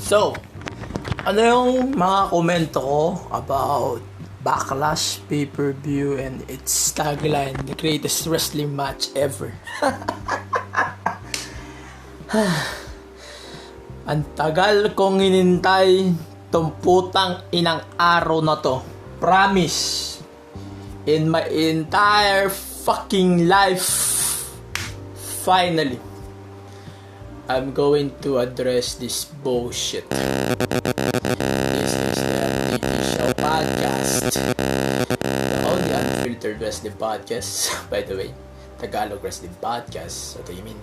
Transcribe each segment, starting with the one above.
So, ano yung mga komento ko about Backlash pay-per-view and its tagline, the greatest wrestling match ever? Ang tagal kong hinintay tong putang inang araw na to. Promise, in my entire fucking life, finally, I'm going to address this bullshit. This is the MTP Show Podcast. The only unfiltered wrestling podcast. By the way, Tagalog wrestling podcast. What do you mean?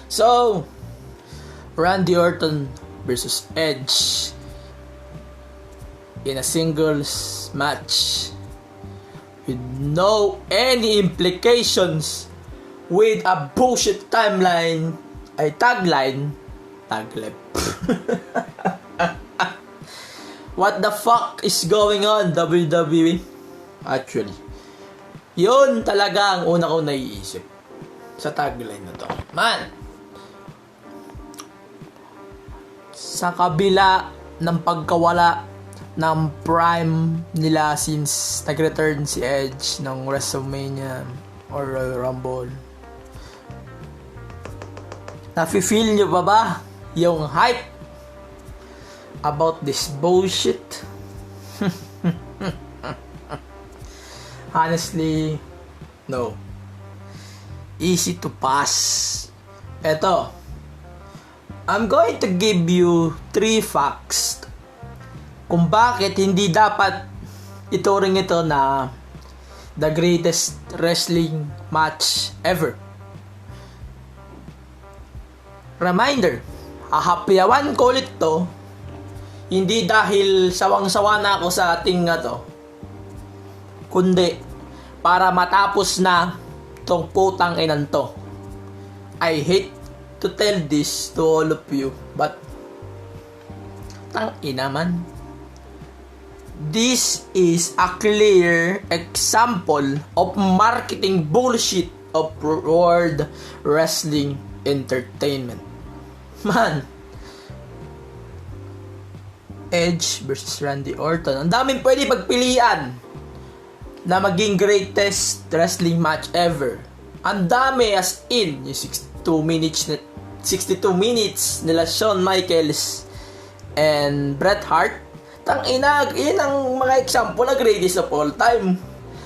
So, Randy Orton versus Edge in a singles match with no any implications, with a bullshit tagline. What the fuck is going on, WWE? Actually, yun talaga ang una ko naiisip sa tagline na to. Man, sa kabila ng pagkawala ng prime nila since nag-return si Edge ng WrestleMania or Royal Rumble, nafe-feel nyo ba yung hype about this bullshit? Honestly, no. Easy to pass. Eto, I'm going to give you 3 facts kung bakit hindi dapat ituring ito na the greatest wrestling match ever. Reminder, hahapyawan ko ulit to, hindi dahil sawang-sawa na ako sa ating nga to, kundi para matapos na tong putang inan to. I hate to tell this to all of you, but tang ina man, this is a clear example of marketing bullshit of World Wrestling Entertainment. Man, Edge versus Randy Orton, ang daming pwede pagpilian na maging greatest wrestling match ever. Ang dami, as in yung 62 minutes nila Shawn Michaels and Bret Hart. Tang-ina, yun ang mga example na greatest of all time.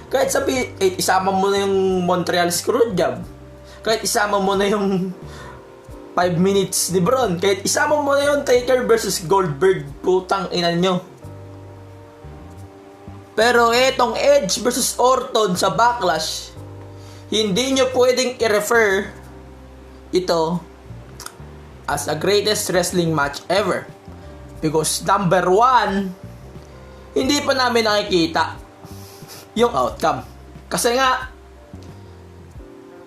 Kahit sabi, isama mo na yung Montreal Screwjob, kahit isama mo na yung 5 minutes ni Braun, kahit isama mo na yung Taker versus Goldberg, putang ina nyo. Pero etong Edge versus Orton sa Backlash, hindi nyo pwedeng i-refer ito as a greatest wrestling match ever. Because number 1, hindi pa namin nakikita yung outcome. Kasi nga,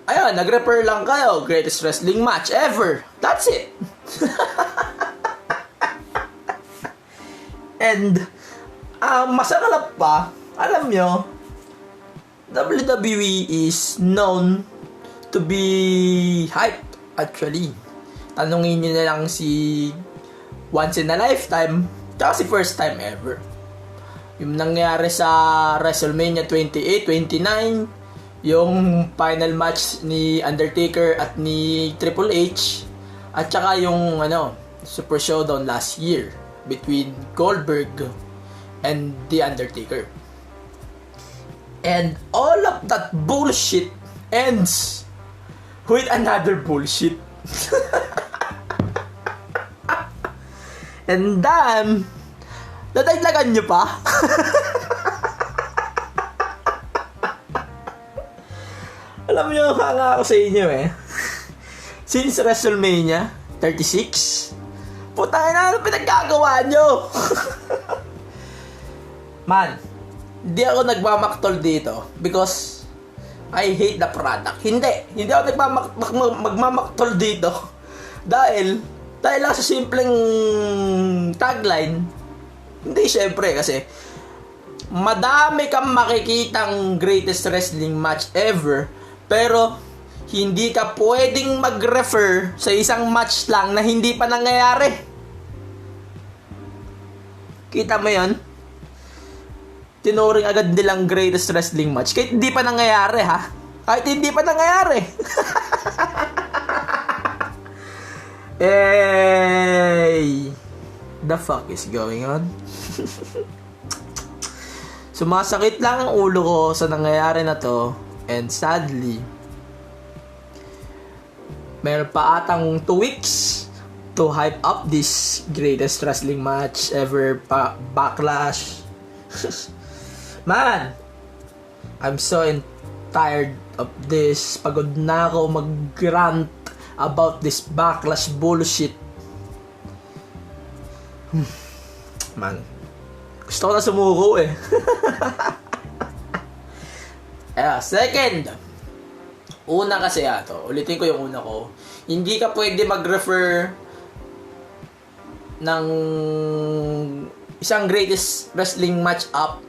ayun, nag-refer lang kayo, greatest wrestling match ever. That's it. And, masakalap pa, alam nyo, WWE is known to be hype, actually. Tanungin nyo na lang si once in a lifetime, tsaka si first time ever. Yung nangyari sa WrestleMania 28, 29, yung final match ni Undertaker at ni Triple H, at tsaka yung Super Showdown last year between Goldberg and The Undertaker. And all of that bullshit ends with another bullshit. And damn, dadagdagan nyo pa? Alam nyo, hanga ako sa inyo since WrestleMania 36, putang ina, ano pinaggagawa nyo? Man, hindi ako nagmamaktol dito because I hate the product. Hindi ako magmamaktol dito dahil lang sa simpleng tagline. Hindi, syempre, kasi madami kang makikitang greatest wrestling match ever, pero hindi ka pwedeng mag-refer sa isang match lang na hindi pa nangyayari. Kita mo yun? Tinuring agad nilang greatest wrestling match kahit hindi pa nangyayari, ha? Kahit hindi pa nangyayari. Hey! The fuck is going on? Sumasakit lang ang ulo ko sa nangyayari na to. And sadly, meron pa atang 2 weeks to hype up this greatest wrestling match ever backlash. Man, I'm so tired of this. Pagod na ako mag-rant about this backlash bullshit. Man, gusto ko na sumuko eh. Second, una kasi ulitin ko yung una ko. Hindi ka pwede mag-refer ng isang greatest wrestling match up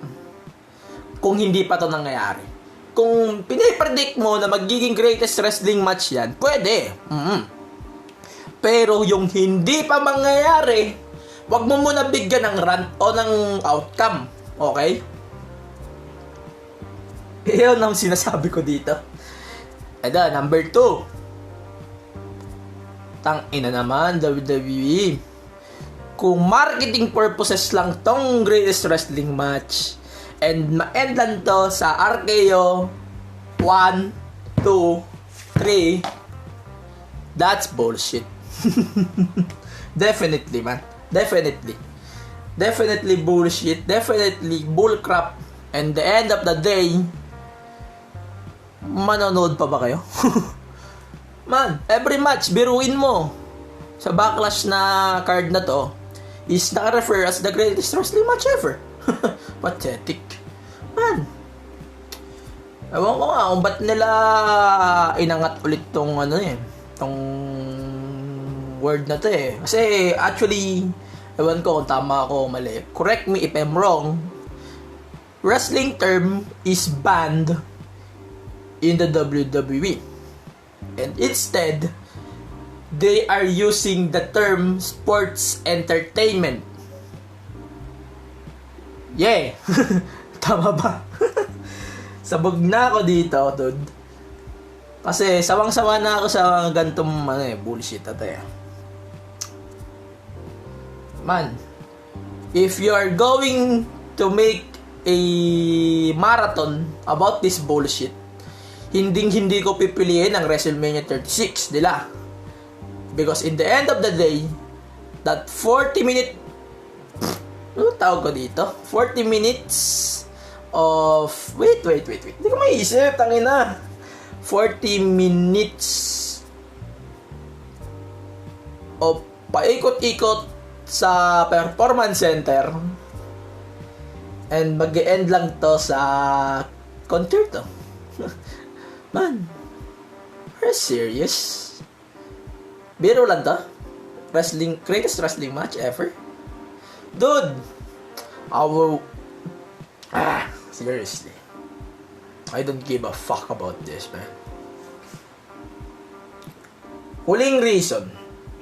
kung hindi pa to nangyayari. Kung pinipredict mo na magiging greatest wrestling match yan, pwede. Pero yung hindi pa mangyayari, wag mo muna bigyan ng rant o ng outcome. Okay? Yun ang sinasabi ko dito. Ito, number 2. Tangina naman, WWE. Kung marketing purposes lang tong greatest wrestling match, and ma-end lang to sa RKO 1, 2, 3, that's bullshit. Definitely, man. Definitely bullshit. Definitely bullcrap. And the end of the day, manonood pa ba kayo? Man, every match, biruin mo. Sa backlash na card na to, is naka-refer as the greatest wrestling match ever. Pathetic. Man. Ewan ko nga kung ba't nila inangat ulit tong tong word na to eh. Kasi actually, ewan ko kung tama ako o mali. Correct me if I'm wrong. Wrestling term is banned in the WWE. And instead, they are using the term sports entertainment. Yeah. Tama ba? Sabog na ako dito, dude. Kasi sawang-sawa na ako sa gantong bullshit na to. Man, if you are going to make a marathon about this bullshit, hindi ko pipiliin ang WrestleMania 36 nila. Because in the end of the day, that 40-minute, ano tawag ko dito? 40 minutes of, wait. Hindi ko maisip, tangina. 40 minutes of paikot-ikot sa performance center. And mag-e-end lang to sa concert. Man, are you serious? Biro lang to? Greatest wrestling match ever? Dude! Seriously. I don't give a fuck about this, man. Huling reason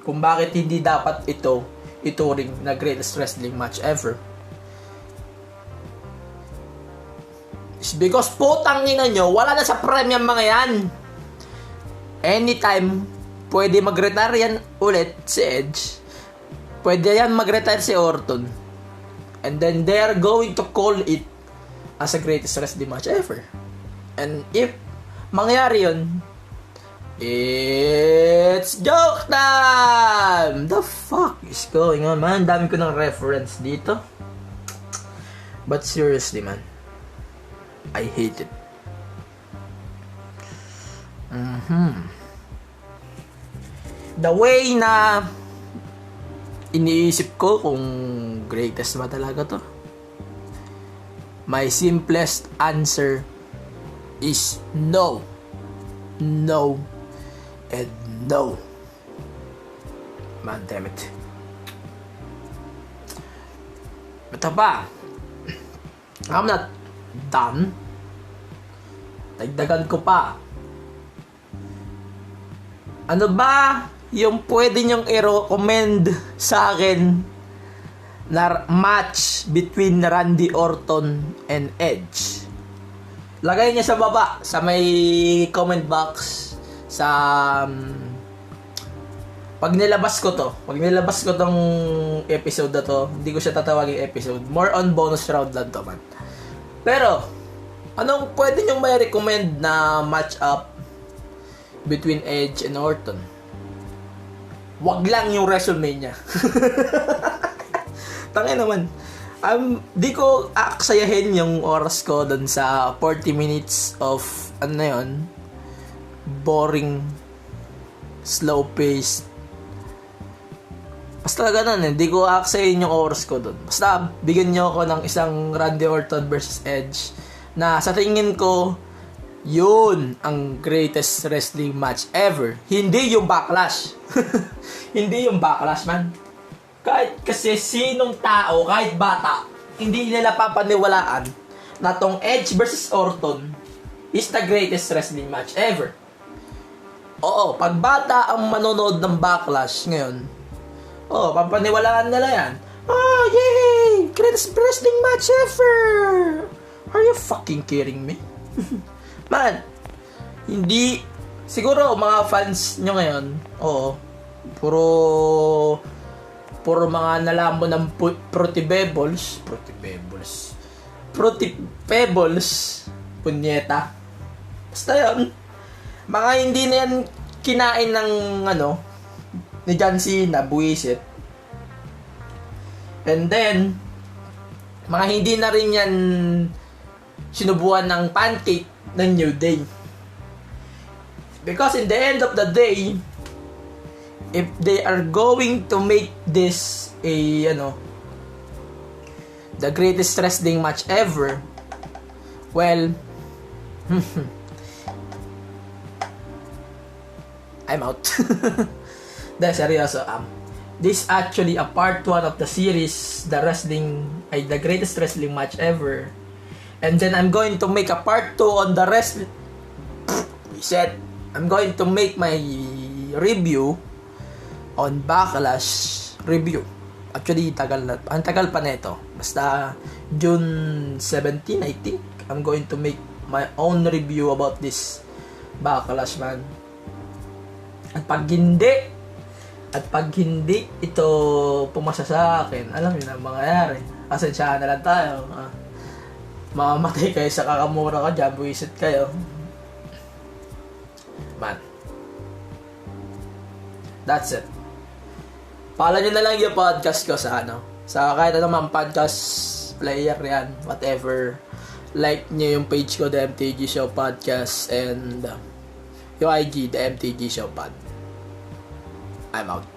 kung bakit hindi dapat ito ituring na greatest wrestling match ever is because putang ina nyo, wala na sa premium mga yan. Anytime pwede mag-retire yan ulit si Edge, pwede yan mag-retire si Orton, and then they are going to call it as a greatest wrestling match ever. And if mangyari yun, it's joke time! The fuck is going on, man? Dami ko ng reference dito. But seriously, man, I hate it. The way na iniisip ko kung greatest ba talaga to, my simplest answer is no. No. And no. Man, damn it. Ito pa. I'm not done. Dagdagan ko pa. Ano ba yung pwede nyong i-recommend sa akin na match between Randy Orton and Edge? Lagay niya sa baba, sa may comment box, sa pag nilabas ko tong episode na to, hindi ko siya tatawagin episode. More on bonus round lang to, man. Pero, anong pwede nyong may recommend na match up between Edge and Orton? Wag lang yung WrestleMania. Tangin naman. Di ko aksayahin yung oras ko dun sa 40 minutes of, boring, slow-paced. Basta ganun, di ko aksayahin yung oras ko dun. Basta, bigyan nyo ako ng isang Randy Orton versus Edge na sa tingin ko, yun ang greatest wrestling match ever. Hindi yung Backlash. Hindi yung Backlash, man. Kahit kasi sinong tao, kahit bata, hindi nila papaniwalaan na tong Edge versus Orton is the greatest wrestling match ever. Oo, pag bata ang manonood ng Backlash ngayon, papaniwalaan nila yan. Yay! Greatest wrestling match ever! Are you fucking kidding me? Man, hindi, siguro mga fans nyo ngayon, puro mga nalamon ng Fruity Pebbles, punyeta. Basta yun, mga hindi na yan kinain ng, ni John Cena, buwisit. And then, mga hindi na rin yan sinubuan ng pancake ng New Day. Because in the end of the day, if they are going to make this the greatest wrestling match ever, well, I'm out. Dahil seryoso, this actually a part 1 of the series, the greatest wrestling match ever. And then I'm going to make a part 2 on the wrestling. I'm going to make my review on Backlash review. Actually, ang tagal pa nito. Basta June 17, I think, I'm going to make my own review about this Backlash, man. At pag hindi ito pumasa sa akin, alam niyo na mangyayari. Asensyahan na lang tayo. Mamamatay kayo sa kakamura ka dyan, buwisit kayo. Man. That's it. Follow nyo na lang yung podcast ko sa sa kahit anong podcast player yan, whatever. Like nyo yung page ko, The MTG Show Podcast, and yung IG, The MTG Show Pod. I'm out.